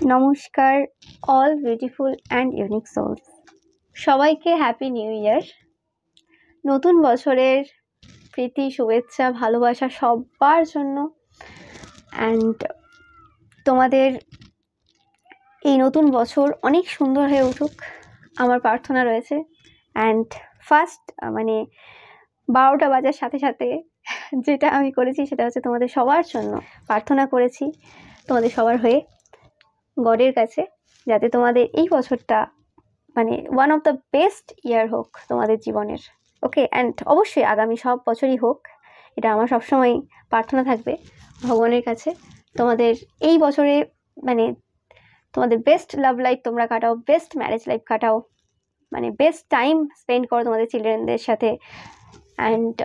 নমস্কার all beautiful and unique souls, সবাইকে happy new year. নতুন বছরের প্রীতি, শুভেচ্ছা, ভালোবাসা সবার জন্য। অ্যান্ড তোমাদের এই নতুন বছর অনেক সুন্দর হয়ে উঠুক আমার প্রার্থনা রয়েছে। অ্যান্ড ফার্স্ট 12টা বাজার সাথে সাথে যেটা আমি করেছি সেটা হচ্ছে তোমাদের সবার জন্য প্রার্থনা করেছি, তোমাদের সবার হয়ে গডের কাছে, যাতে তোমাদের এই বছরটা ওয়ান অফ দ্য বেস্ট ইয়ার হোক তোমাদের জীবনের। ওকে, অ্যান্ড অবশ্যই আগামী সব বছরই হোক, এটা আমার সবসময় প্রার্থনা থাকবে ভগবানের কাছে। তোমাদের এই বছরে তোমাদের বেস্ট লাভ লাইফ তোমরা কাটাও, বেস্ট ম্যারেজ লাইফ কাটাও, বেস্ট টাইম স্পেন্ড করো তোমাদের চিলড্রেনদের সাথে, অ্যান্ড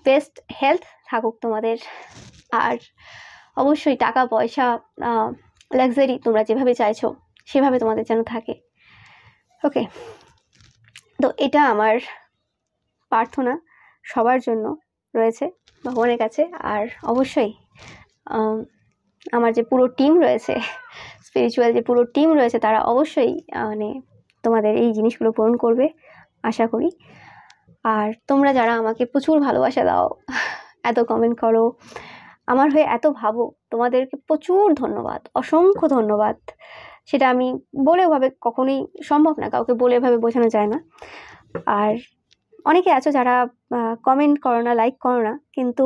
বেস্ট হেলথ থাকুক তোমাদের। আর অবশ্যই টাকা পয়সা, লাক্সারি তোমরা যেভাবে চাইছো সেভাবে তোমাদের যেন থাকে। ওকে, তো এটা আমার প্রার্থনা সবার জন্য রয়েছে ভগবানের কাছে। আর অবশ্যই আমার যে পুরো টিম রয়েছে, স্পিরিচুয়াল যে পুরো টিম রয়েছে, তারা অবশ্যই তোমাদের এই জিনিসগুলো পূরণ করবে আশা করি। আর তোমরা যারা আমাকে প্রচুর ভালোবাসা দাও, এত কমেন্ট করো, আমার হয়ে এত ভাবো, তোমাদেরকে প্রচুর ধন্যবাদ, অসংখ্য ধন্যবাদ। সেটা আমি বলে ভাবে কখনোই সম্ভব না, কাউকে বলে ভাবে বোঝানো যায় না। আর অনেকে আছো যারা কমেন্ট করো না, লাইক করো না, কিন্তু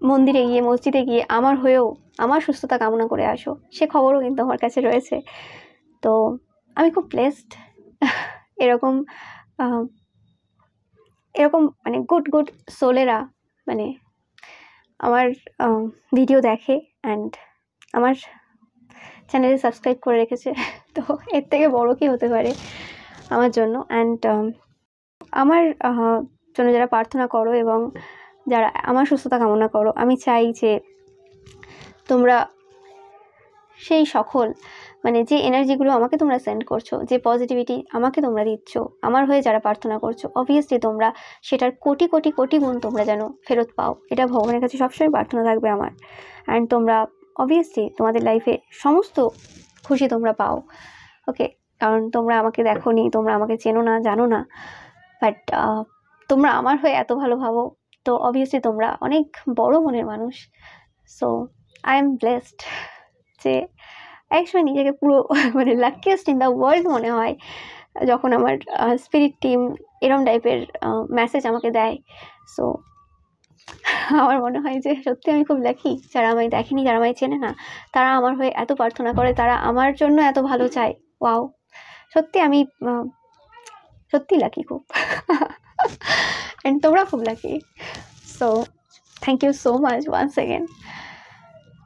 মন্দিরে গিয়ে, মসজিদে গিয়ে আমার হয়েও আমার সুস্থতা কামনা করে আসো, সে খবরও কিন্তু আমার কাছে রয়েছে। তো আমি খুব ব্লেসড। এরকম গুড গুড সোলেরা আমার ভিডিও দেখে অ্যান্ড আমার চ্যানেলে সাবস্ক্রাইব করে রেখেছে। তো এর থেকে বড় কি হতে পারে আমার জন্য। অ্যান্ড আমার জন্য যারা প্রার্থনা করো এবং যারা আমার সুস্থতা কামনা করো, আমি চাই যে তোমরা সেই সকল যে এনার্জিগুলো আমাকে তোমরা সেন্ড করছো, যে পজিটিভিটি আমাকে তোমরা দিচ্ছ, আমার হয়ে যারা প্রার্থনা করছো, অবভিয়াসলি তোমরা সেটার কোটি কোটি কোটি গুণ তোমরা যেন ফেরত পাও, এটা ভগবানের কাছে সবসময় প্রার্থনা থাকবে আমার। অ্যান্ড তোমরা অবভিয়াসলি তোমাদের লাইফে সমস্ত খুশি তোমরা পাও। ওকে, কারণ তোমরা আমাকে দেখো নি, তোমরা আমাকে চেনো না, জানো না, বাট তোমরা আমার হয়ে এত ভালো ভাবো, তো অবভিয়াসলি তোমরা অনেক বড় মনের মানুষ। সো আই এম ব্লেসড যে একসময় নিজেকে পুরো লাকিয়েস্ট ইন দ্য ওয়ার্ল্ড মনে হয় যখন আমার স্পিরিট টিম এরম টাইপের মেসেজ আমাকে দেয়। সো আমার মনে হয় যে সত্যি আমি খুব লাকি। যারা আমায় দেখেনি, যারা আমায় চেনে না, তারা আমার হয়ে এত প্রার্থনা করে, তারা আমার জন্য এত ভালো চায়। ওয়াও, সত্যি আমি সত্যি লাকি খুব। অ্যান্ড তোমরা খুব lucky. So thank you so much once again.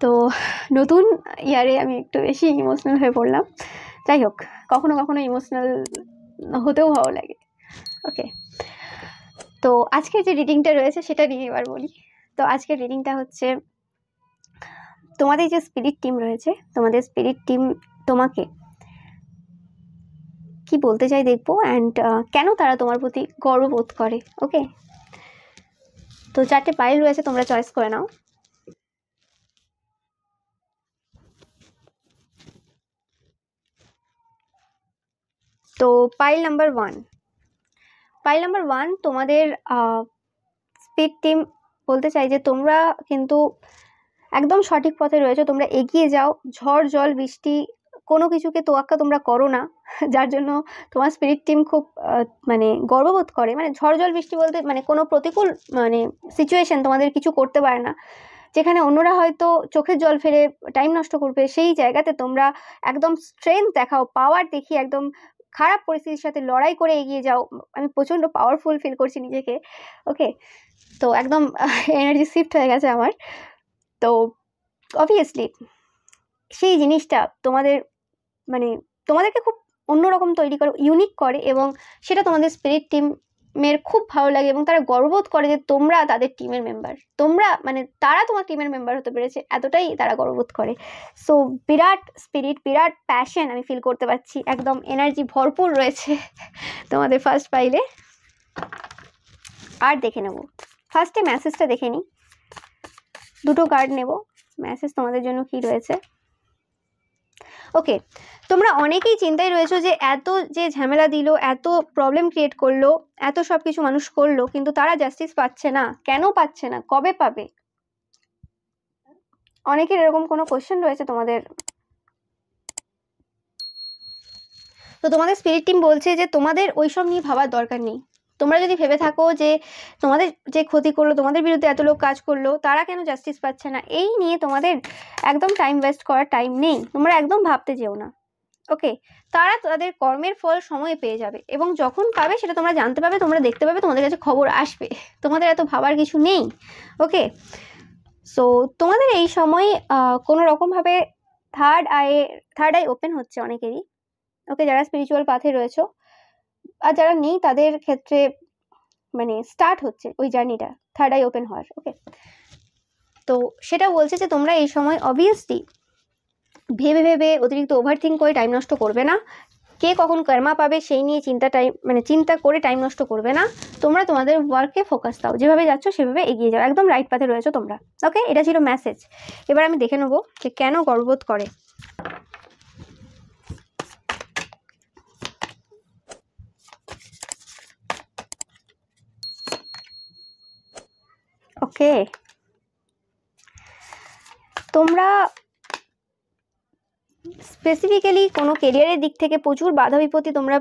তো নতুন ইয়ারে আমি একটু বেশি ইমোশনাল হয়ে পড়লাম। যাই হোক, কখনো কখনো ইমোশনাল হতেও ভালো লাগে। ওকে, তো আজকের যে রিডিংটা রয়েছে সেটা নিয়ে এবার বলি। তো আজকের রিডিংটা হচ্ছে তোমাদের যে স্পিরিট টিম রয়েছে, তোমাদের স্পিরিট টিম তোমাকে কি বলতে চাই দেখবো, অ্যান্ড কেন তারা তোমার প্রতি গর্ববোধ করে। ওকে, তো 4টে পাইল রয়েছে, তোমরা চয়েস করে নাও। তো পাইল নাম্বার 1 তোমাদের স্পিরিট টিম বলতে চাই যে তোমরা কিন্তু একদম সঠিক পথে রয়েছে, তোমরা এগিয়ে যাও। ঝড় জল বৃষ্টি কোনো কিছুকে তোয়াক্কা তোমরা করো না, যার জন্য তোমার স্পিরিট টিম খুব গর্ববোধ করে। ঝড় জল বৃষ্টি বলতে কোনো প্রতিকূল সিচুয়েশন তোমাদের কিছু করতে পারে না। যেখানে অন্যরা হয়তো চোখের জল ফেলে টাইম নষ্ট করবে, সেই জায়গাতে তোমরা একদম স্ট্রেংথ দেখাও, পাওয়ার দেখিয়ে একদম খারাপ পরিস্থিতির সাথে লড়াই করে এগিয়ে যাও। আমি প্রচণ্ড পাওয়ারফুল ফিল করছি নিজেকে। ওকে, তো একদম এনার্জি শিফট হয়ে গেছে আমার। তো অবভিয়াসলি সেই জিনিসটা তোমাদেরকে খুব অন্যরকম তৈরি করে, ইউনিক করে, এবং সেটা তোমাদের স্পিরিট টিমের খুব ভালো লাগে এবং তারা গর্ববোধ করে যে তোমরা তাদের টিমের মেম্বার, তোমরা তারা তোমার টিমের মেম্বার হতে পেরেছে, এতটাই তারা গর্ববোধ করে। সো বিরাট স্পিরিট, বিরাট প্যাশন আমি ফিল করতে পারছি, একদম এনার্জি ভরপুর রয়েছে তোমাদের ফার্স্ট পাইলে। আর দেখে নেব, ফার্স্টে মেসেজটা দেখে নিই, 2টো কার্ড নেব, মেসেজ তোমাদের জন্য কি রয়েছে। ওকে, তোমরা অনেকেই চিন্তায় রয়েছো যে এত যে ঝামেলা দিল, এত প্রবলেম ক্রিয়েট করলো, এত সব কিছু মানুষ করলো, কিন্তু তারা জাস্টিস পাচ্ছে না। কেন পাচ্ছে না, কবে পাবে? অনেকের এরকম কোনো কোশ্চেন রয়েছে তোমাদের। তো তোমাদের স্পিরিট টিম বলছে যে তোমাদের ওইসব নিয়ে ভাবার দরকার নেই। তোমরা যদি ভেবে থাকো যে তোমাদের যে ক্ষতি করলো, তোমাদের বিরুদ্ধে এত লোক কাজ করলো, তারা কেন জাস্টিস পাচ্ছে না, এই নিয়ে তোমাদের একদম টাইম ওয়েস্ট করার টাইম নেই। তোমরা একদম ভাবতে যেও না। ওকে, তারা তাদের কর্মের ফল সময়ে পেয়ে যাবে, এবং যখন পাবে সেটা তোমরা জানতে পাবে, তোমরা দেখতে পাবে, তোমাদের কাছে খবর আসবে। তোমাদের এত ভাবার কিছু নেই। ওকে, সো তোমাদের এই সময় কোনো রকমভাবে থার্ড আই ওপেন হচ্ছে অনেকেরই। ওকে, যারা স্পিরিচুয়াল পাথে রয়েছো, আর যারা নেই তাদের ক্ষেত্রে মানে স্টার্ট হচ্ছে ওই জার্নিটা থার্ড আই ওপেন হওয়ার। ওকে, তো সেটা বলছে যে তোমরা এই সময় অবভিয়াসলি ভেবে ভেবে অতিরিক্ত ওভারথিঙ্ক করে টাইম নষ্ট করবে না। কে কখন কর্মা পাবে সেই নিয়ে চিন্তা করে টাইম নষ্ট করবে না। তোমরা তোমাদের ওয়ার্কে ফোকাস দাও, যেভাবে যাচ্ছ সেভাবে এগিয়ে যাও, একদম রাইট পাথে রয়েছো তোমরা। ওকে, এটা ছিল মেসেজ। এবার আমি দেখে নেবো যে কেন গর্ববোধ করে। ওকে, তোমরা স্পেসিফিক্যালি কোনো কেরিয়ারের দিক থেকে প্রচুর বাধা বিপত্তি তোমরা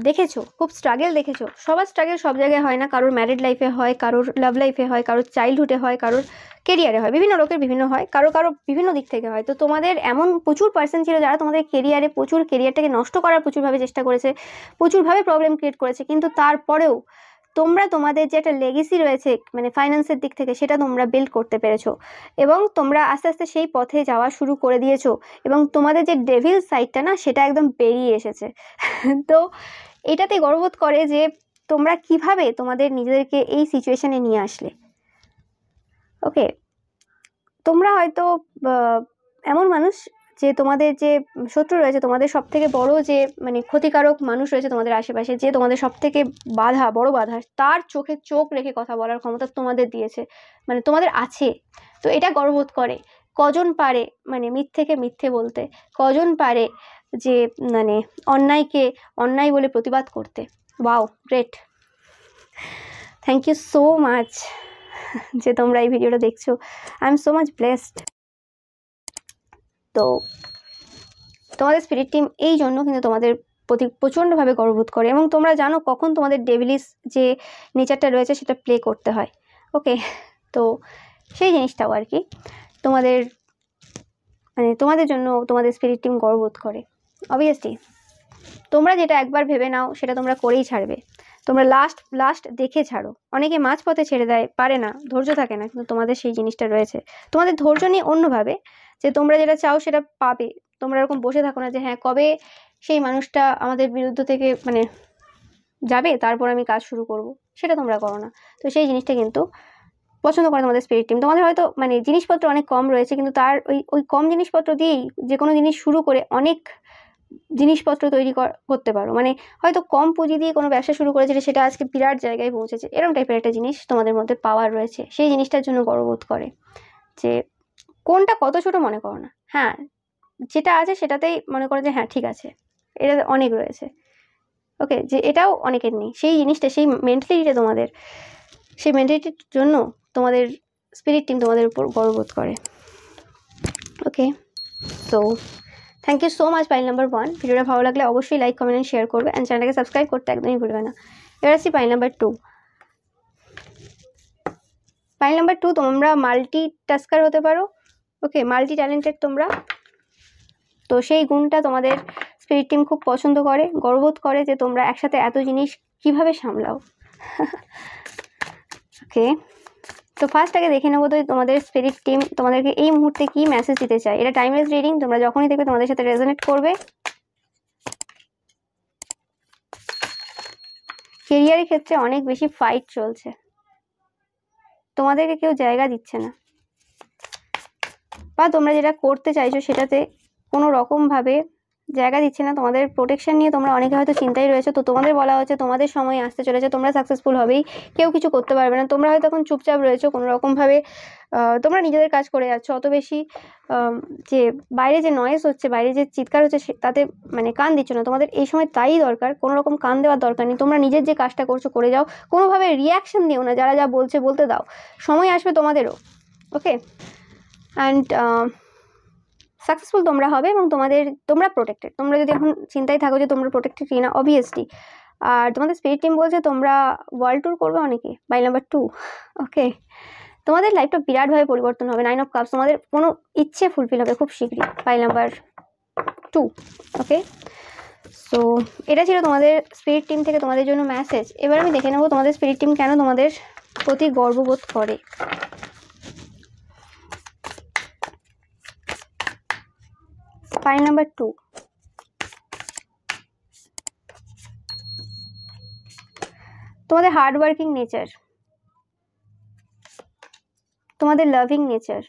দেখেছো, খুব স্ট্রাগল দেখেছো। সবার স্ট্রাগল সব জায়গায় হয় না, কারোর ম্যারিড লাইফে হয়, কারোর লাভ লাইফে হয়, কারোর চাইল্ডহুডে হয়, কারোর কেরিয়ারে হয়, বিভিন্ন লোকের বিভিন্ন হয়, কারো বিভিন্ন দিক থেকে হয়। তো তোমাদের এমন প্রচুর পার্সন ছিল যারা তোমাদের কেরিয়ারটাকে নষ্ট করার প্রচুরভাবে চেষ্টা করেছে, প্রচুরভাবে প্রবলেম ক্রিয়েট করেছে, কিন্তু তারপরেও তোমরা তোমাদের যে একটা লেগেসি রয়েছে মানে ফাইন্যান্সের দিক থেকে, সেটা তোমরা বিল্ড করতে পেরেছো, এবং তোমরা আস্তে আস্তে সেই পথে যাওয়া শুরু করে দিয়েছো, এবং তোমাদের যে ডেভিল সাইডটা না, সেটা একদম বেরিয়ে এসেছে। তো এটাতে গর্ববোধ করে যে তোমরা কিভাবে তোমাদের নিজেদেরকে এই সিচুয়েশনে নিয়ে আসলে। ওকে, তোমরা হয়তো এমন মানুষ যে তোমাদের যে শত্রু রয়েছে, তোমাদের সব থেকে বড় যে মানে ক্ষতিকারক মানুষ রয়েছে তোমাদের আশেপাশে, যে তোমাদের সব থেকে বড় বাধা, তার চোখে চোখ রেখে কথা বলার ক্ষমতা তোমাদের দিয়েছে, মানে তোমাদের আছে। তো এটা গর্ববোধ করে। কজন পারে মানে মিথ্যেকে মিথ্যে বলতে, কজন পারে যে মানে অন্যায়কে অন্যায় বলে প্রতিবাদ করতে। Wow, great, thank you so much যে তোমরা এই ভিডিওটা দেখছো। I am so much blessed. তো তোমাদের স্পিরিট টিম এই জন্য কিন্তু তোমাদের প্রতি প্রচণ্ডভাবে গর্ববোধ করে, এবং তোমরা জানো কখন তোমাদের ডেভিলিস যে নেচারটা রয়েছে সেটা প্লে করতে হয়। ওকে, তো সেই জিনিসটাও আর কি তোমাদের মানে তোমাদের জন্য তোমাদের স্পিরিট টিম গর্ববোধ করে। অবভিয়াসলি তোমরা যেটা একবার ভেবে নাও সেটা তোমরা করেই ছাড়বে। তোমরা লাস্ট দেখে ছাড়ো। অনেকে মাঝপথে ছেড়ে দেয়, পারে না, ধৈর্য থাকে না, কিন্তু তোমাদের সেই জিনিসটা রয়েছে। তোমাদের ধৈর্য নিয়ে অন্যভাবে যে তোমরা যেটা চাও সেটা পাবে। তোমরা এরকম বসে থাকো না যে হ্যাঁ কবে সেই মানুষটা আমাদের বিরুদ্ধ থেকে মানে যাবে তারপর আমি কাজ শুরু করব, সেটা তোমরা করো না। তো সেই জিনিসটা কিন্তু পছন্দ করে তোমাদের স্পিরিট টিম। তোমাদের হয়তো মানে জিনিসপত্র অনেক কম রয়েছে, কিন্তু তার ওই কম জিনিসপত্র দিয়েই যে কোনো জিনিস শুরু করে অনেক জিনিসপত্র তৈরি করতে পারো। মানে হয়তো কম পুঁজি দিয়ে কোনো ব্যবসা শুরু করেছে, সেটা আজকে বিরাট জায়গায় পৌঁছেছে, এরকম টাইপের একটা জিনিস তোমাদের মধ্যে পাওয়ার রয়েছে। সেই জিনিসটার জন্য গর্ববোধ করে যে কোনটা কত ছোট মনে করো না, হ্যাঁ যেটা আছে সেটাতেই মনে করো যে হ্যাঁ ঠিক আছে, এটা অনেক রয়েছে। ওকে, যে এটাও অনেকের নেই, সেই জিনিসটা সেই মেন্টালিটিটা তোমাদের, সেই মেন্টালিটির জন্য তোমাদের স্পিরিট টিম তোমাদের উপর গর্ববোধ করে। Okay, so thank you so much pile number 1। ভিডিওটা ভালো লাগলে অবশ্যই লাইক কমেন্ট শেয়ার করবে, অ্যান্ড চ্যানেলটাকে সাবস্ক্রাইব করতে একদমই ভুলবে না। এবার আসছি পাইল নাম্বার 2। পাইল নাম্বার 2, তোমরা মাল্টি টাস্কার হতে পারো। ওকে, মাল্টি ট্যালেন্টেড তোমরা। তো সেই গুণটা তোমাদের স্পিরিট টিম খুব পছন্দ করে, গর্ববোধ করে যে তোমরা একসাথে এত জিনিস কিভাবে সামলাও। ওকে, তো ফার্স্ট আগে দেখে নেবো তো তোমাদের স্পিরিট টিম তোমাদেরকে এই মুহূর্তে কি মেসেজ দিতে চায়। এটা টাইমলেস রিডিং, তোমরা যখনই দেখবে তোমাদের সাথে রেজোনেট করবে। কেরিয়ারের ক্ষেত্রে অনেক বেশি ফাইট চলছে, তোমাদেরকে কেউ জায়গা দিচ্ছে না, বা তোমরা যেটা করতে চাইছো সেটাতে কোনো রকমভাবে জায়গা দিচ্ছে না, তোমাদের প্রোটেকশন নিয়ে তোমরা অনেকে হয়তো চিন্তায় রয়েছে। তো তোমাদের বলা হচ্ছে তোমাদের সময় আসতে চলেছে, তোমরা সাকসেসফুল হবেই, কেউ কিছু করতে পারবে না। তোমরা হয়তো এখন চুপচাপ রয়েছো, কোনো রকমভাবে তোমরা নিজেদের কাজ করে যাচ্ছ, অত বেশি যে বাইরে যে নয়েজ হচ্ছে, বাইরে যে চিৎকার হচ্ছে তাতে মানে কান দিচ্ছ না। তোমাদের এই সময় তাই দরকার, কোনো রকম কান দেওয়ার দরকার নেই। তোমরা নিজের যে কাজটা করছো করে যাও, কোনোভাবে রিয়াকশন দিও না, যারা যা বলছে বলতে দাও, সময় আসবে তোমাদেরও। ওকে, অ্যান্ড সাকসেসফুল তোমরা হবে এবং তোমরা প্রোটেক্টেড। তোমরা যদি এখন চিন্তায় থাকো যে তোমরা প্রোটেক্টেড কি না, অবভিয়াসলি। আর তোমাদের স্পিরিট টিম বলছে তোমরা ওয়ার্ল্ড ট্যুর করবে অনেকে, বাই নাম্বার 2। ওকে, তোমাদের লাইফটা বিরাটভাবে পরিবর্তন হবে। 9 of Cups, তোমাদের কোনো ইচ্ছে ফুলফিল হবে খুব শীঘ্রই, বাই নাম্বার 2। ওকে, সো এটা ছিল তোমাদের স্পিরিট টিম থেকে তোমাদের জন্য মেসেজ। এবার আমি দেখে নেবো তোমাদের স্পিরিট টিম কেন তোমাদের প্রতি গর্ববোধ করে। পাই নাম্বার 2, তোমাদের হার্ডওয়ার্কিং নেচার, তোমাদের লাভিং নেচার।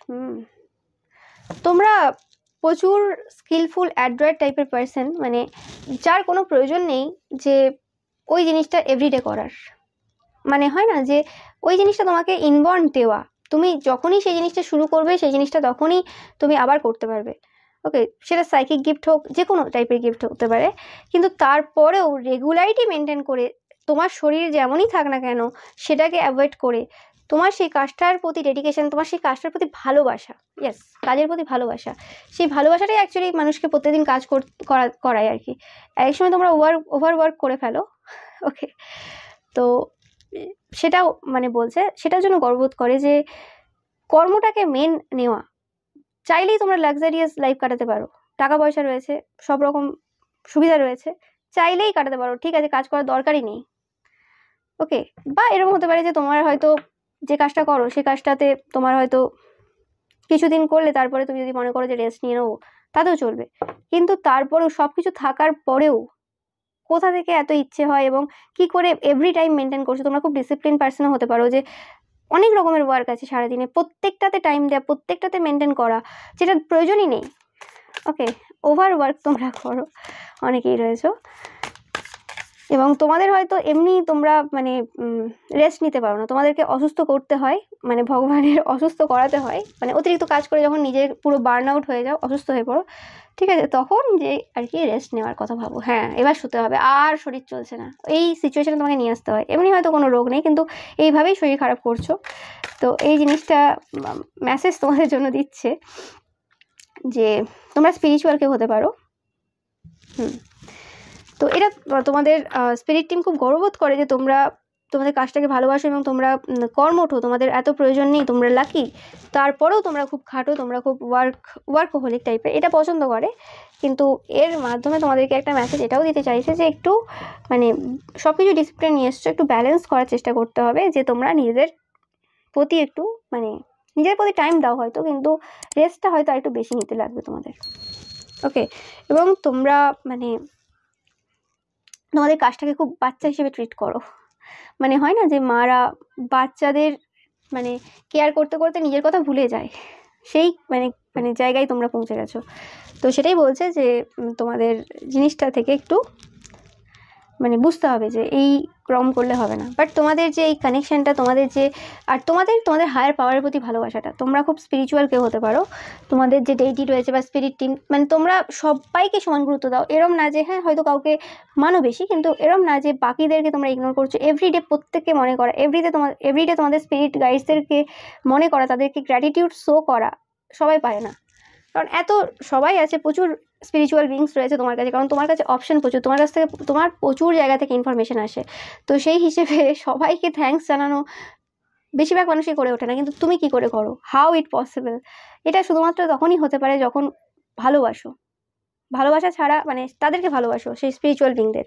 তোমরা প্রচুর স্কিলফুল অ্যাড্রয়েড টাইপের পার্সন, মানে যার কোনো প্রয়োজন নেই যে ওই জিনিসটা এভরিডে করার। মানে হয় না যে ওই জিনিসটা তোমাকে ইনবর্ন দেওয়া, তুমি যখনই সেই জিনিসটা শুরু করবে সেই জিনিসটা তখনই তুমি আবার করতে পারবে। ওকে, সেটা সাইকিক গিফট হোক, যে কোনো টাইপের গিফট হতে পারে, কিন্তু তারপরেও রেগুলারিটি মেনটেন করে তোমার শরীর যেমনই থাক না কেন সেটাকে অ্যাভয়েড করে তোমার সেই কাজটার প্রতি ডেডিকেশন, তোমার সেই কাজটার প্রতি ভালোবাসা, ইয়েস, কাজের প্রতি ভালোবাসা, সেই ভালোবাসাটাই অ্যাকচুয়ালি মানুষকে প্রত্যেকদিন কাজ করায় আর কি। এক সময় তোমরা ওভার ওয়ার্ক করে ফেলো। ওকে, তো সেটাও মানে বলছে, সেটার জন্য গর্ববোধ করে যে কর্মটাকে মেন নেওয়া। চাইলেই তোমরা লাক্সারিয়াস লাইফ কাটাতে পারো, টাকা পয়সা রয়েছে, সব রকম সুবিধা রয়েছে, চাইলেই কাটাতে পারো, ঠিক আছে, কাজ করার দরকারই নেই। ওকে, বা এরকম হতে পারে যে তোমার হয়তো যে কাজটা করো সেই কাজটাতে তোমার হয়তো কিছুদিন করলে তারপরে তুমি যদি মনে করো যে রেস্ট নিয়ে নেবো, তাতেও চলবে। কিন্তু তারপরেও সব কিছু থাকার পরেও কোথা থেকে এত ইচ্ছে হয় এবং কি করে এভরি টাইম মেনটেন করছো। তোমরা খুব ডিসিপ্লিন পার্সনও হতে পারো, যে অনেক রকমের ওয়ার্ক আছে সারাদিনে, প্রত্যেকটাতে টাইম দেওয়া, প্রত্যেকটাতে মেনটেন করা, যেটা প্রয়োজনই নেই। ওকে, ওভার ওয়ার্ক তোমরা করো, অনেকেই রয়েছো। এবং তোমাদের হয়তো এমনি তোমরা মানে রেস্ট নিতে পারো না, তোমাদেরকে অসুস্থ করতে হয়, মানে ভগবানের অসুস্থ করাতে হয়, মানে অতিরিক্ত কাজ করে যখন নিজের পুরো বার্ন আউট হয়ে যাও, অসুস্থ হয়ে পড়ো, ঠিক আছে, তখন যে আর কি রেস্ট নেওয়ার কথা ভাবো, হ্যাঁ এবার শুতে হবে, আর শরীর চলছে না, এই সিচুয়েশানে তোমাকে নিয়ে আসতে হয়। এমনি হয়তো কোনো রোগ নেই, কিন্তু এইভাবেই শরীর খারাপ করছো। তো এই জিনিসটা মেসেজ তোমাদের জন্য দিচ্ছে যে তোমরা স্পিরিচুয়াল কেউ হতে পারো। তো এটা তোমাদের স্পিরিট টিম খুব গর্ববোধ করে যে তোমরা তোমাদের কাজটাকে ভালোবাসো এবং তোমরা কর্মঠ, তোমাদের এত প্রয়োজন নেই, তোমরা লাকি, তারপরেও তোমরা খুব খাটো, তোমরা খুব ওয়ার্কহোলিক টাইপের, এটা পছন্দ করে। কিন্তু এর মাধ্যমে তোমাদেরকে একটা মেসেজ এটাও দিতে চাইছে যে একটু মানে সব কিছু ডিসিপ্লিন নিয়ে এসছো, একটু ব্যালেন্স করার চেষ্টা করতে হবে, যে তোমরা নিজেদের প্রতি একটু মানে নিজের প্রতি টাইম দাও হয়তো, কিন্তু রেস্টটা হয়তো আর একটু বেশি নিতে লাগবে তোমাদের। ওকে, এবং তোমরা মানে তোমাদের কাজটাকে খুব বাচ্চা হিসেবে ট্রিট করো। মানে হয় না যে মারা বাচ্চাদের মানে কেয়ার করতে করতে নিজের কথা ভুলে যায়, সেই মানে মানে জায়গায় তোমরা পৌঁছে গেছো। তো সেটাই বলছে যে তোমাদের জিনিসটা থেকে একটু মানে বুঝতে হবে যে এই ক্রম করলে হবে না। বাট তোমাদের যে এই কানেকশানটা, তোমাদের যে আর তোমাদের হায়ার পাওয়ারের প্রতি ভালোবাসাটা, তোমরা খুব স্পিরিচুয়াল কেউ হতে পারো। তোমাদের যে ডেইটি রয়েছে বা স্পিরিট টিম, মানে তোমরা সবাইকে সমান গুরুত্ব দাও। এরম না যে হ্যাঁ হয়তো কাউকে মানো বেশি, কিন্তু এরম না যে বাকিদেরকে তোমরা ইগনোর করছো। এভরিডে প্রত্যেককে মনে করা, এভরিডে তোমাদের স্পিরিট গাইডসদেরকে মনে করা, তাদেরকে গ্র্যাটিটিউড শো করা সবাই পারে না। কারণ এত সবাই আছে, প্রচুর স্পিরিচুয়াল বিংস রয়েছে তোমার কাছে, কারণ তোমার কাছে অপশন প্রচুর, তোমার কাছ থেকে তোমার প্রচুর জায়গা থেকে ইনফরমেশন আসে। তো সেই হিসেবে সবাইকে থ্যাঙ্কস জানানো বেশিরভাগ মানুষই করে ওঠে না, কিন্তু তুমি কি করে করো, হাউ ইট পসিবল। এটা শুধুমাত্র তখনই হতে পারে যখন ভালোবাসা ছাড়া মানে তাদেরকে ভালোবাসো, সেই স্পিরিচুয়াল বিংদের,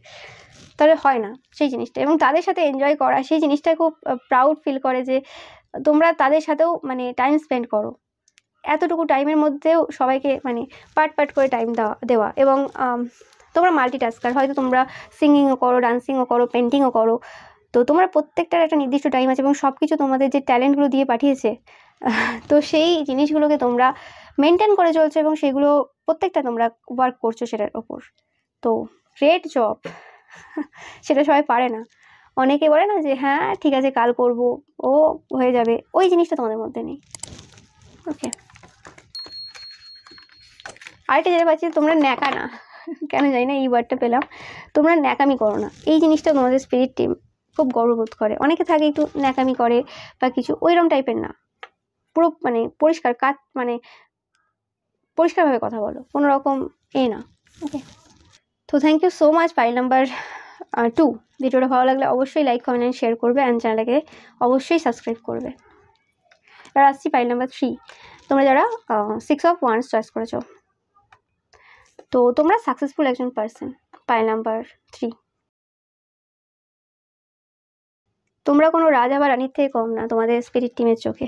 তাহলে হয় না সেই জিনিসটা। এবং তাদের সাথে এনজয় করা, সেই জিনিসটা খুব প্রাউড ফিল করে যে তোমরা তাদের সাথেও মানে টাইম স্পেন্ড করো। এতটুকু টাইমের মধ্যেও সবাইকে মানে পার্ট করে টাইম দেওয়া। এবং তোমরা মাল্টিটাস্কার, হয়তো তোমরা সিঙ্গিংও করো, ডান্সিংও করো, পেন্টিংও করো। তো তোমরা প্রত্যেকটার একটা নির্দিষ্ট টাইম আছে এবং সব কিছু তোমাদের যে ট্যালেন্টগুলো দিয়ে পাঠিয়েছে, তো সেই জিনিসগুলোকে তোমরা মেনটেন করে চলছো এবং সেগুলো প্রত্যেকটা তোমরা ওয়ার্ক করছো সেটার ওপর। তো গ্রেট জব। সেটা সবাই পারে না। অনেকে বলে না যে হ্যাঁ ঠিক আছে কাল করব, ও হয়ে যাবে, ওই জিনিসটা তোমাদের মধ্যে নেই। ওকে, আরেকটা যেটা পাচ্ছি, তোমরা ন্যাকা না, কেন জানি না এই ওয়ার্ডটা পেলাম, তোমরা ন্যাকামি করো না। এই জিনিসটা তোমাদের স্পিরিট টিম খুব গর্ববোধ করে। অনেকে থাকে একটু ন্যাকামি করে বা কিছু, ওইরকম টাইপের না, পুরো মানে পরিষ্কার কাজ, মানে পরিষ্কারভাবে কথা বলো, কোনো রকম না। ওকে, তো thank you so much pile number 2। ভিডিওটা ভালো লাগলে অবশ্যই লাইক কমেন্ট অ্যান্ড শেয়ার করবে, অ্যান্ড চ্যানেলটাকে অবশ্যই সাবস্ক্রাইব করবে। এবার আসছি পাইল নাম্বার 3। তোমরা যারা 6 অফ ওয়ান্ডস চয়েস করেছো, তো তোমরা সাকসেসফুল একজন পার্সন। পাইল নাম্বার 3, তোমরা কোনো রাজা বা রানীর থেকে কম না তোমাদের স্পিরিট টিমের চোখে।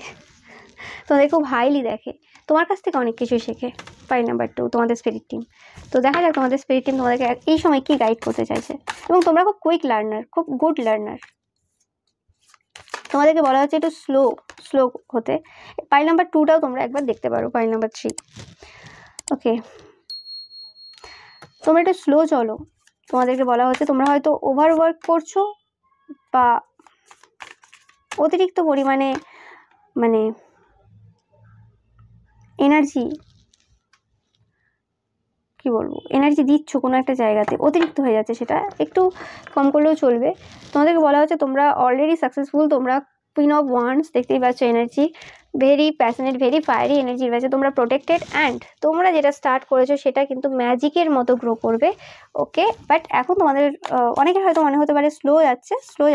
তোমাদের খুব হাইলি দেখে, তোমার কাছ থেকে অনেক কিছুই শেখে। পাইল নাম্বার 2 তোমাদের স্পিরিট টিম। তো দেখা যাক তোমাদের স্পিরিট টিম তোমাদেরকে এই সময় কি গাইড করতে চাইছে। এবং তোমরা খুব কুইক লার্নার, খুব গুড লার্নার। তোমাদেরকে বলা হচ্ছে একটু স্লো হতে। পাইল নাম্বার 2টাও তোমরা একবার দেখতে পারো, পাইল নাম্বার 3। ওকে, তোমরা একটু স্লো চলো। তোমাদেরকে বলা হচ্ছে তোমরা হয়তো ওভার ওয়ার্ক করছো বা অতিরিক্ত পরিমাণে মানে এনার্জি, কি বলবো, এনার্জি দিচ্ছ কোনো একটা জায়গাতে, অতিরিক্ত হয়ে যাচ্ছে, সেটা একটু কম করলেও চলবে। তোমাদেরকে বলা হচ্ছে তোমরা অলরেডি সাকসেসফুল। তোমরা কুইন অফ ওয়ান্ডস দেখতেই পাচ্ছ, energy very passionate, very fiery energy রয়েছে। তোমরা প্রোটেক্টেড, অ্যান্ড তোমরা যেটা স্টার্ট করেছো সেটা কিন্তু ম্যাজিকের মতো গ্রো করবে। ওকে, বাট এখন তোমাদের অনেকের হয়তো মনে হতে পারে স্লো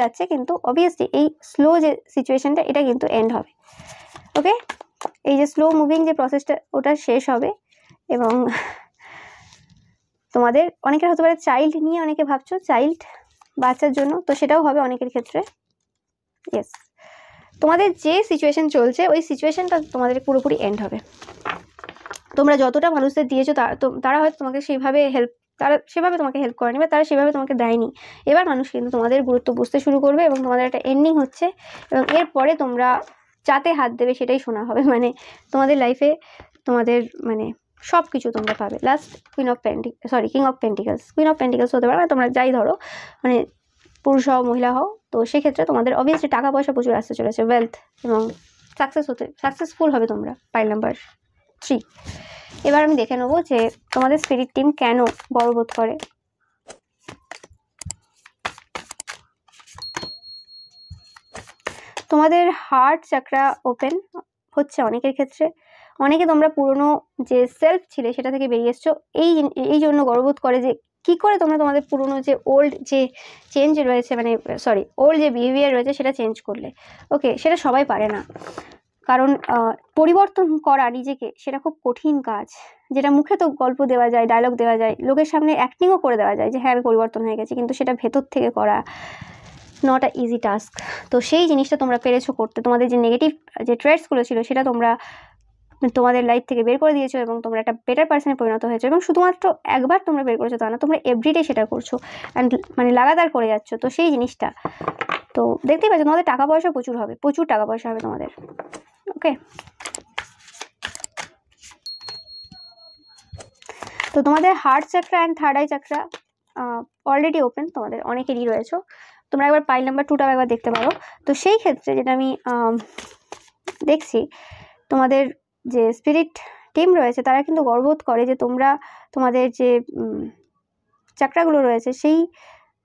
যাচ্ছে, কিন্তু অবভিয়াসলি এই স্লো যে সিচুয়েশনটা, এটা কিন্তু এন্ড হবে। ওকে, এই যে স্লো মুভিং যে প্রসেসটা, ওটা শেষ হবে। এবং তোমাদের অনেকের হতে পারে চাইল্ড নিয়ে অনেকে ভাবছো, চাইল্ড, বাচ্চার জন্য, তো সেটাও হবে অনেকের ক্ষেত্রে। ইয়েস, তোমাদের যে সিচুয়েশন চলছে ওই সিচুয়েশনটা তোমাদের পুরোপুরি এন্ড হবে। তোমরা যতটা মানুষদের দিয়েছো তারা হয়তো তোমাকে সেভাবে তোমাকে হেল্প করেনি, বা তারা সেভাবে তোমাকে দেয়নি। এবার মানুষ কিন্তু তোমাদের গুরুত্ব বুঝতে শুরু করবে, এবং তোমাদের একটা এন্ডিং হচ্ছে, এবং এরপরে তোমরা যাতে হাত দেবে সেটাই শোনা হবে। মানে তোমাদের লাইফে তোমাদের মানে সব কিছু তোমরা পাবে। লাস্ট কিং অফ পেন্টিকলস হতে পারে, তোমরা যাই ধরো, মানে পুরুষ হও মহিলা হও, তো সেক্ষেত্রে তোমাদের অবভিয়াসলি টাকা পয়সা প্রচুর আসতে চলেছে, ওয়েলথ, এবং সাকসেসফুল হবে তোমরা। Pile number 3। এবার আমি দেখে নেবো যে তোমাদের স্পিরিট টিম কেন গর্ববোধ করে। তোমাদের হার্ট চাকরা ওপেন হচ্ছে অনেকের ক্ষেত্রে। অনেকে তোমরা পুরনো যে সেলফ ছিলে সেটা থেকে বেরিয়ে এসছো, এই জন্য গর্ববোধ করে যে কি করে তোমরা তোমাদের পুরনো যে ওল্ড যে চেঞ্জ রয়েছে, মানে ওল্ড যে বিহেভিয়ার রয়েছে সেটা চেঞ্জ করলে। ওকে, সেটা সবাই পারে না, কারণ পরিবর্তন করা নিজেকে সেটা খুব কঠিন কাজ। যেটা মুখে তো গল্প দেওয়া যায়, ডায়লগ দেওয়া যায়, লোকের সামনে অ্যাক্টিংও করে দেওয়া যায় যে হ্যাঁ আমি পরিবর্তন হয়ে গেছি, কিন্তু সেটা ভেতর থেকে করা নট আ ইজি টাস্ক। তো সেই জিনিসটা তোমরা পেরেছো করতে। তোমাদের যে নেগেটিভ যে ট্রেটসগুলো ছিল সেটা তোমরা তোমাদের লাইফ থেকে বের করে দিয়েছো, এবং তোমরা একটা বেটার পার্সনে পরিণত হয়েছো। এবং শুধুমাত্র একবার তোমরা বের করেছো তা না, তোমরা এভরিডে সেটা করছো, অ্যান্ড মানে লাগাতার করে যাচ্ছ। তো সেই জিনিসটা তো দেখতেই পাচ্ছ, তোমাদের টাকা পয়সা প্রচুর হবে, প্রচুর টাকা পয়সা হবে তোমাদের। ওকে, তো তোমাদের heart চাকরা and third eye চাকরা already open, তোমাদের অনেকেরই রয়েছে। তোমরা একবার পাইল নাম্বার 2টাও একবার দেখতে পারো। তো সেই ক্ষেত্রে যেটা আমি দেখছি, তোমাদের যে স্পিরিট টিম রয়েছে তারা কিন্তু গর্ববোধ করে যে তোমরা তোমাদের যে চাকরাগুলো রয়েছে সেই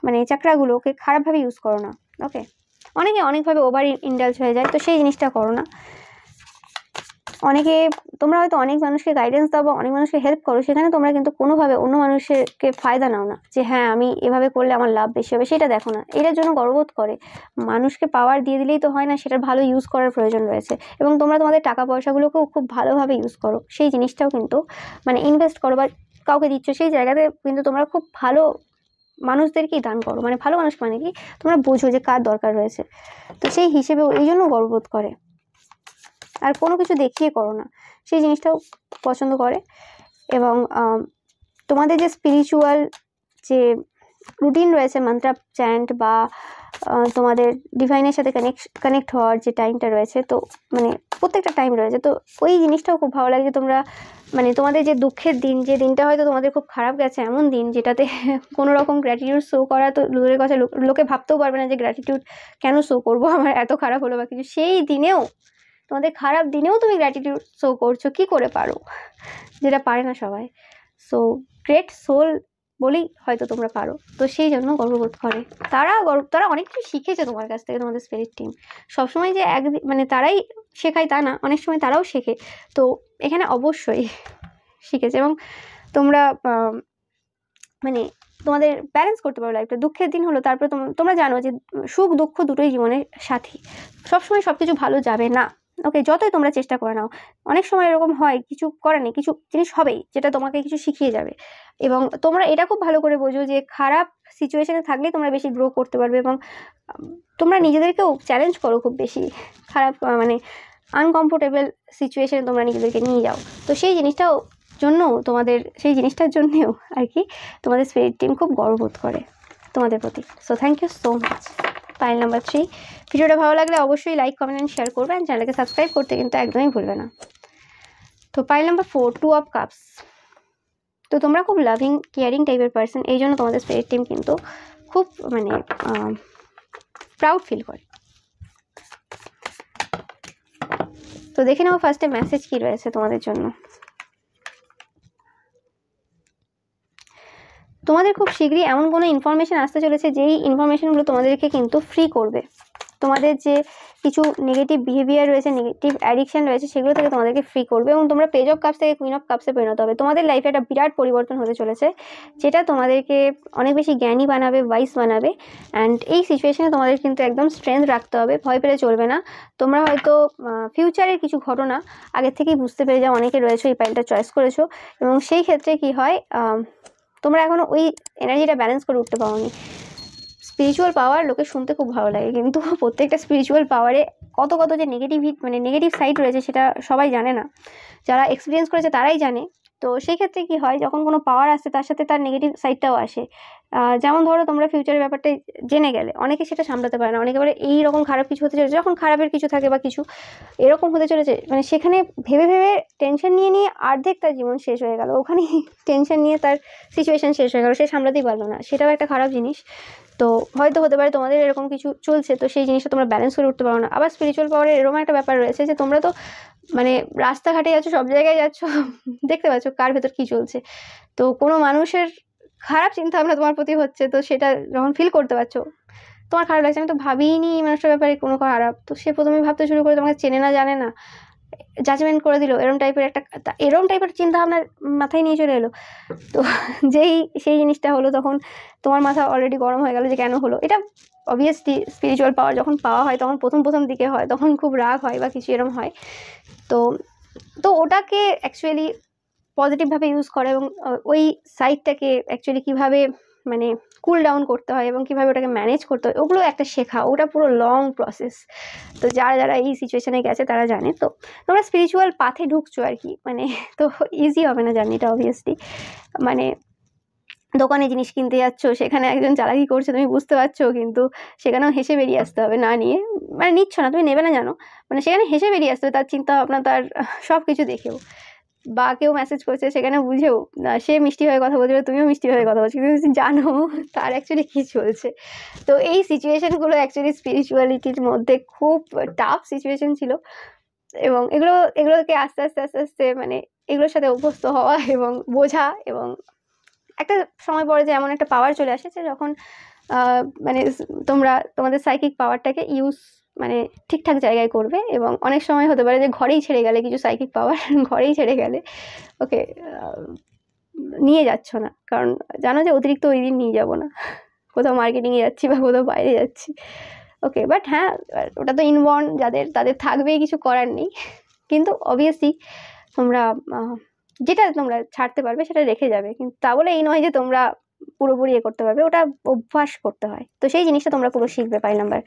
মানে চাকরাগুলোকে খারাপভাবে ইউজ করো না। ওকে, অনেকে অনেকভাবে ওভার ইন্ডালজ হয়ে যায়, তো সেই জিনিসটা করো না। অনেকে তোমরা হয়তো অনেক মানুষকে গাইডেন্স দাও বা অনেক মানুষকে হেল্প করো, সেখানে তোমরা কিন্তু কোনোভাবে অন্য মানুষকে ফায়দা নাও না, যে হ্যাঁ আমি এভাবে করলে আমার লাভ বেশি হবে, সেটা দেখো না। এটার জন্য গর্ববোধ করে। মানুষকে পাওয়ার দিয়ে দিলেই তো হয় না, সেটার ভালো ইউজ করার প্রয়োজন রয়েছে। এবং তোমরা তোমাদের টাকা পয়সাগুলোকেও খুব ভালোভাবে ইউজ করো, সেই জিনিসটাও কিন্তু মানে ইনভেস্ট করো বা কাউকে দিচ্ছ, সেই জায়গাতে কিন্তু তোমরা খুব ভালো মানুষদেরকেই দান করো। মানে ভালো মানুষ মানে কি, তোমরা বোঝো যে কার দরকার রয়েছে। তো সেই হিসেবেও এই জন্য গর্ববোধ করে, আর কোনো কিছু দেখিয়ে করো না, সেই জিনিসটাও পছন্দ করে। এবং তোমাদের যে স্পিরিচুয়াল যে রুটিন রয়েছে, মন্ত্র চ্যান্ট বা তোমাদের ডিভাইনের সাথে কানেক্ট হওয়ার যে টাইমটা রয়েছে, তো মানে প্রত্যেকটা টাইম রয়েছে, তো ওই জিনিসটাও খুব ভালো লাগে যে তোমরা মানে তোমাদের যে দুঃখের দিন, যে দিনটা হয়তো তোমাদের খুব খারাপ গেছে, এমন দিন যেটাতে কোনো রকম গ্র্যাটিটিউড শো করা তো দূরের কথা, লোকে ভাবতেও পারবে না যে গ্র্যাটিটিউড কেন শো করবো, আমার এত খারাপ হলো বা কিছু, সেই দিনেও তোমাদের খারাপ দিনেও তুমি গ্র্যাটিটিউড শো করছো, কি করে পারো, যেটা পারে না সবাই। সো গ্রেট সোল বলেই হয়তো তোমরা পারো, তো সেই জন্য গর্ববোধ করে তারা অনেক কিছু শিখেছে তোমার কাছ থেকে। তোমাদের স্পিরিট টিম সবসময় যে একদিন মানে তারাই শেখায় তা না, অনেক সময় তারাও শেখে, তো এখানে অবশ্যই শিখেছে। এবং তোমরা মানে তোমাদের ব্যালেন্স করতে পারো লাইফটা। দুঃখের দিন হলো, তারপরে তোমরা জানো যে সুখ দুঃখ দুটোই জীবনের সাথী, সবসময় সব কিছু ভালো যাবে না, ওকে, যতই তোমরা চেষ্টা করে নাও। অনেক সময় এরকম হয়, কিছু করার নেই, কিছু জিনিস হবেই যেটা তোমাকে কিছু শিখিয়ে যাবে। এবং তোমরা এটা খুব ভালো করে বোঝো যে খারাপ সিচুয়েশনে থাকলেই তোমরা বেশি গ্রো করতে পারবে, এবং তোমরা নিজেদেরকেও চ্যালেঞ্জ করো খুব বেশি, খারাপ মানে আনকমফোর্টেবল সিচুয়েশনে তোমরা নিজেদেরকে নিয়ে যাও। তো সেই জিনিসটাও জন্য তোমাদের, সেই জিনিসটার জন্যেও আর কি তোমাদের স্পিরিট টিম খুব গর্ববোধ করে তোমাদের প্রতি। So thank you so much. Pile number 3, ভিডিওটা ভালো লাগলে অবশ্যই লাইক কমেন্ট অ্যান্ড শেয়ার করবে, অ্যান্ড চ্যানেলকে সাবস্ক্রাইব করতে কিন্তু একদমই ভুলবে না। তো পাইল নাম্বার 4, 2 অফ কাপস। তো তোমরা খুব লাভিং কেয়ারিং টাইপের পার্সন, এই জন্য তোমাদের স্পিরিট টিম কিন্তু খুব মানে প্রাউড ফিল করে। তো দেখে নাও ফার্স্টে মেসেজ কি রয়েছে তোমাদের জন্য। তোমাদের খুব শীঘ্রই এমন কোনো ইনফরমেশন আসতে চলেছে যেই ইনফরমেশনগুলো তোমাদেরকে কিন্তু ফ্রি করবে। তোমাদের যে কিছু নেগেটিভ বিহেভিয়ার রয়েছে, নেগেটিভ অ্যাডিকশন রয়েছে, সেগুলো থেকে তোমাদেরকে ফ্রি করবে, এবং তোমরা পেজ অফ কাপস থেকে কুইন অফ কাপসে পরিণত হবে। তোমাদের লাইফে একটা বিরাট পরিবর্তন হতে চলেছে, যেটা তোমাদেরকে অনেক বেশি জ্ঞানী বানাবে, ওয়াইস বানাবে। অ্যান্ড এই সিচুয়েশনে তোমাদের কিন্তু একদম স্ট্রেংথ রাখতে হবে, ভয় পেলে চলবে না। তোমরা হয়তো ফিউচারের কিছু ঘটনা আগের থেকেই বুঝতে পেরে যাও, অনেকে রয়েছে এই পাইলটা চয়েস করেছো, এবং সেই ক্ষেত্রে কি হয়, তোমরা এখনো ওই এনার্জিটা ব্যালেন্স করে উঠতে পারোনি। স্পিরিচুয়াল পাওয়ার লোকে শুনতে খুব ভালো লাগে, কিন্তু প্রত্যেকটা স্পিরিচুয়াল পাওয়ারে কত যে নেগেটিভ সাইড রয়েছে সেটা সবাই জানে না, যারা এক্সপিরিয়েন্স করেছে তারাই জানে। তো সেই ক্ষেত্রে কি হয়, যখন কোনো পাওয়ার আসে তার সাথে তার নেগেটিভ সাইডটাও আসে। যেমন ধরো তোমরা ফিউচারের ব্যাপারটা জেনে গেলে, অনেকে সেটা সামলাতে পারে না, অনেকে বলে এইরকম খারাপ কিছু হতে চলেছে, যখন খারাপের কিছু থাকে বা কিছু এরকম হতে চলেছে, মানে সেখানে ভেবে টেনশন নিয়ে অর্ধেক তার জীবন শেষ হয়ে গেল, ওখানেই টেনশন নিয়ে তার সিচুয়েশন শেষ হয়ে গেল, সে সামলাতেই পারলো না, সেটাও একটা খারাপ জিনিস। তো হয়তো হতে পারে তোমাদের এরকম কিছু চলছে, তো সেই জিনিসটা তোমরা ব্যালেন্স করে উঠতে পারো না। আবার স্পিরিচুয়াল পাওয়ারের এরকম একটা ব্যাপার রয়েছে যে তোমরা তো মানে রাস্তাঘাটে যাচ্ছ, সব জায়গায় যাচ্ছ, দেখতে পাচ্ছ কার ভেতর কী চলছে। তো কোনো মানুষের খারাপ চিন্তা ভাবনা তোমার প্রতি হচ্ছে, তো সেটা যখন ফিল করতে পারছো, তোমার খারাপ লাগছে, আমি তো ভাবিনি এই মানুষটার ব্যাপারে কোনো খারাপ, তো সে প্রথমে ভাবতে শুরু করে তোমাকে চেনে না জানে না, জাজমেন্ট করে দিল, এরম টাইপের চিন্তা ভাবনা মাথায় নিয়ে চলে এলো। তো সেই জিনিসটা হলো, তখন তোমার মাথা অলরেডি গরম হয়ে গেল যে কেন হলো এটা। অবভিয়াসলি স্পিরিচুয়াল পাওয়ার যখন পাওয়া হয় তখন প্রথম দিকে হয়, তখন খুব রাগ হয় বা কিছু এরম হয়। তো ওটাকে অ্যাকচুয়ালি পজিটিভভাবে ইউজ করে, এবং ওই সাইডটাকে অ্যাকচুয়ালি কীভাবে মানে কুল ডাউন করতে হয় এবং কীভাবে ওটাকে ম্যানেজ করতে হয়, ওগুলো একটা শেখা, ওটা পুরো লং প্রসেস। তো যারা এই সিচুয়েশানে গেছে তারা জানে। তো তোমরা স্পিরিচুয়াল পাথে ঢুকছো আর কি, মানে তো ইজি হবে না জার্নিটা অবভিয়াসলি। মানে দোকানে জিনিস কিনতে যাচ্ছ, সেখানে একজন চালাকি করছে, তুমি বুঝতে পারছো, কিন্তু সেখানেও হেসে বেরিয়ে আসতে হবে, না নিয়ে মানে নিচ্ছ না, তুমি নেবে না জানো, মানে সেখানে হেসে বেরিয়ে আসতে হবে, তার চিন্তা ভাবনা, তার সব কিছু দেখেও। বা কেউ মেসেজ করছে, সেখানে বুঝেও সে মিষ্টি হয়ে কথা বলছে, তুমিও মিষ্টি হয়ে কথা বলছো, কিন্তু জানো তার অ্যাকচুয়ালি কী চলছে। তো এই সিচুয়েশানগুলো অ্যাকচুয়ালি স্পিরিচুয়ালিটির মধ্যে খুব টাফ সিচুয়েশান ছিল, এবং এগুলোকে আস্তে আস্তে মানে এগুলোর সাথে অভ্যস্ত হওয়া এবং বোঝা, এবং একটা সময় পরে যে এমন একটা পাওয়ার চলে আসে যে যখন মানে তোমরা তোমাদের সাইকিক পাওয়ারটাকে ইউজ মানে ঠিকঠাক জায়গায় করবে। এবং অনেক সময় হতে পারে যে ঘরেই ছেড়ে গেলে কিছু সাইকিক পাওয়ার, ঘরেই ছেড়ে গেলে, ওকে, নিয়ে যাচ্ছ না, কারণ জানো যে অতিরিক্ত ওই দিন নিয়ে যাবো না, কোথাও মার্কেটিংয়ে যাচ্ছি বা কোথাও বাইরে যাচ্ছি, ওকে। বাট হ্যাঁ, ওটা তো ইনবর্ন, তাদের থাকবেই, কিছু করার নেই। কিন্তু অবভিয়াসলি তোমরা যেটা তোমরা ছাড়তে পারবে সেটা রেখে যাবে, কিন্তু তা বলে এই নয় যে তোমরা পুরোপুরি করতে পারবে, ওটা অভ্যাস করতে হয়। তো সেই জিনিসটা তোমরা পুরো শিখবে। Pile number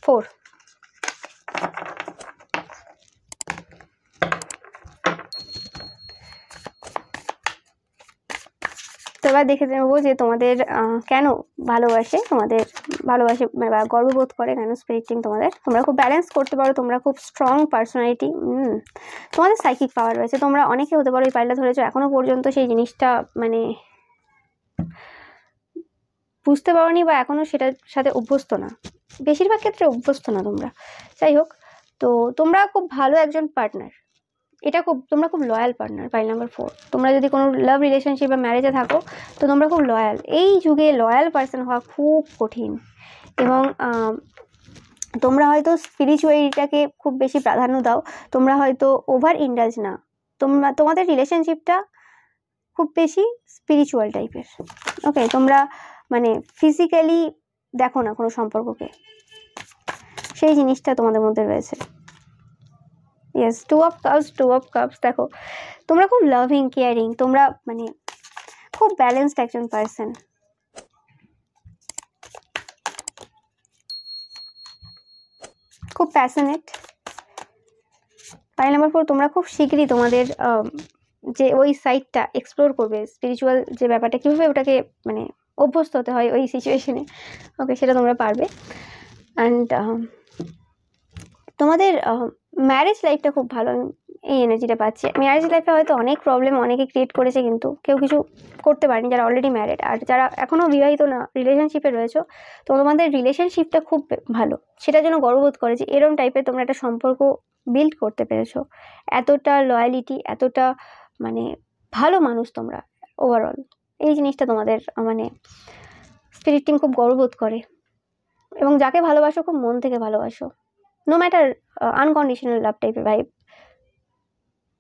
4। তো এবার দেখে নেবো যে তোমাদের কেন ভালোবাসে, বা গর্ববোধ করে কেন স্পিরিট টিম তোমাদের। তোমরা খুব ব্যালেন্স করতে পারো, তোমরা খুব স্ট্রং পার্সোনালিটি, তোমাদের সাইকিক পাওয়ার রয়েছে। তোমরা অনেকে হতে পারো এই পাইলটা ধরেছো এখনো পর্যন্ত সেই জিনিসটা মানে বুঝতে পারোনি, বা এখনো সেটার সাথে অভ্যস্ত না, বেশিরভাগ ক্ষেত্রে অভ্যস্ত না তোমরা। যাই হোক, তো তোমরা খুব ভালো একজন পার্টনার, তোমরা খুব লয়াল পার্টনার। পাইল নাম্বার 4, তোমরা যদি কোনো লাভ রিলেশনশিপ বা ম্যারেজে থাকো তো তোমরা খুব লয়াল। এই যুগে লয়াল পার্সন হওয়া খুব কঠিন, এবং তোমরা হয়তো স্পিরিচুয়ালিটাকে খুব বেশি প্রাধান্য দাও, তোমরা হয়তো ওভার ইন্ডালজ না, তোমাদের রিলেশনশিপটা খুব বেশি স্পিরিচুয়াল টাইপের। ওকে, তোমরা মানে ফিজিক্যালি দেখো না কোনো সম্পর্ককে, সেই জিনিসটা তোমাদের মধ্যে রয়েছে। Yes, 2 of cups. দেখো তোমরা খুব লাভিং, কেয়ারিং, তোমরা মানে খুব ব্যালেন্সড একজন পার্সন। খুব প্যাশনেট। পাইল নাম্বার 4, তোমরা খুব শীঘ্রই তোমাদের যে ওই সাইডটা এক্সপ্লোর করবে, স্পিরিচুয়াল যে ব্যাপারটা, কীভাবে ওটাকে মানে অভ্যস্ত হতে হয় ওই সিচুয়েশনে। ওকে, সেটা তোমরা পারবে। অ্যান্ড তোমাদের ম্যারেজ লাইফটা খুব ভালো, আমি এই এনার্জিটা পাচ্ছি। ম্যারেজ লাইফে হয়তো অনেক প্রবলেম অনেকে ক্রিয়েট করেছে, কিন্তু কেউ কিছু করতে পারেনি যারা অলরেডি ম্যারিড। আর যারা এখনও বিবাহিত না, রিলেশনশিপে রয়েছো, তো তোমাদের রিলেশনশিপটা খুব ভালো, সেটার জন্য গর্ববোধ করে যে এরম টাইপের তোমরা একটা সম্পর্ক বিল্ড করতে পেরেছো। এতটা লয়ালিটি, এতটা মানে ভালো মানুষ তোমরা ওভারঅল, এই জিনিসটা তোমাদের মানে স্পিরিট টিম খুব গর্ববোধ করে। এবং যাকে ভালোবাসো খুব মন থেকে ভালোবাসো, নো ম্যাটার আনকন্ডিশনাল লাভ টাইপের ভাইব,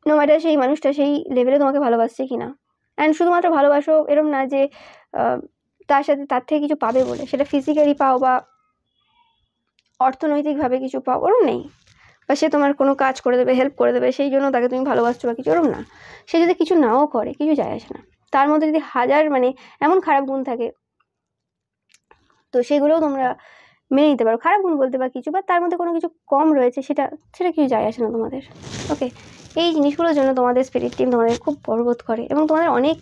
নো ম্যাটার সেই মানুষটা সেই লেভেলে তোমাকে ভালোবাসছে কিনা। অ্যান্ড শুধুমাত্র ভালোবাসো এরম না যে তার সাথে তার থেকে কিছু পাবে বলে, সেটা ফিজিক্যালি পাও বা অর্থনৈতিকভাবে কিছু পাও, ওরম নেই। বা সে তোমার কোনো কাজ করে দেবে, হেল্প করে দেবে, সেই জন্য তাকে তুমি ভালোবাসছো বা কিছু, ওরম না। সে যদি কিছু নাও করে, কিছু যায় আসে না। তার মধ্যে যদি হাজার মানে এমন খারাপ গুণ থাকে, তো সেগুলোও তোমরা মেনে নিতে পারো। খারাপ গুণ বলতে বা কিছু, বা তার মধ্যে কোনো কিছু কম রয়েছে, সেটা কিছু যায় আসে না তোমাদের। ওকে, এই জিনিসগুলোর জন্য তোমাদের স্পিরিট টিম তোমাদের খুব গর্ববোধ করে, এবং তোমাদের অনেক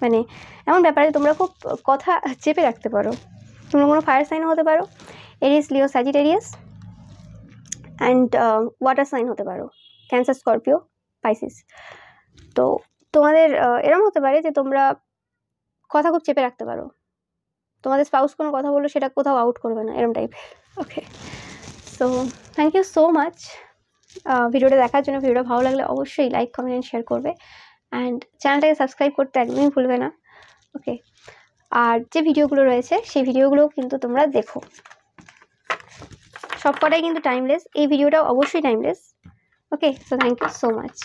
মানে এমন ব্যাপারে তোমরা খুব কথা চেপে রাখতে পারো। তোমরা কোনো ফায়ার সাইনও হতে পারো, Aries, Leo, Sagittarius, and water sign হতে পারো, ক্যান্সার, স্করপিও, পাইসিস। তো তোমাদের এরম হতে পারে যে তোমরা কথা খুব চেপে রাখতে পারো, তোমাদের স্পাউস কোনো কথা বললো সেটা কোথাও আউট করবে না, এরম type. Okay, so thank you so much ভিডিওটা দেখার জন্য। ভিডিওটা ভালো লাগলে অবশ্যই লাইক, কমেন্ট, শেয়ার করবে, অ্যান্ড চ্যানেলটাকে সাবস্ক্রাইব করতে একদমই ভুলবে না। ওকে, আর যে ভিডিওগুলো রয়েছে সেই ভিডিওগুলোও কিন্তু তোমরা দেখো, সবকটাই কিন্তু টাইমলেস, এই ভিডিওটাও অবশ্যই timeless. Okay, so thank you so much.